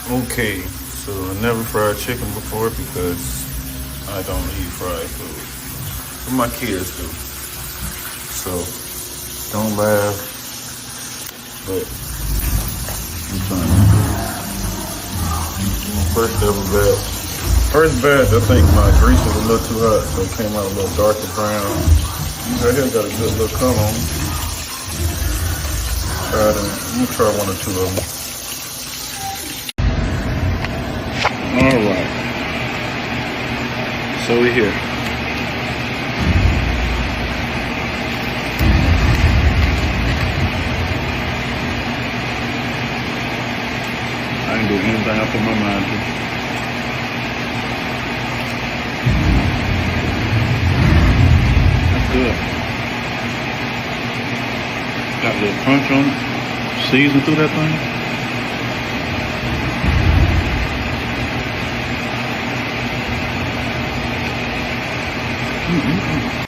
Okay, so I never fried chicken before because I don't eat fried food. But my kids do. So don't laugh. But I'm trying to first ever batch. First batch, I think my grease was a little too hot, so it came out a little darker brown. Right here got a good little color on it. I'm gonna try one or two of them. Alright. So we're here. I can do anything I put my mind to. That's good. Got a little crunch on it. Season through that thing.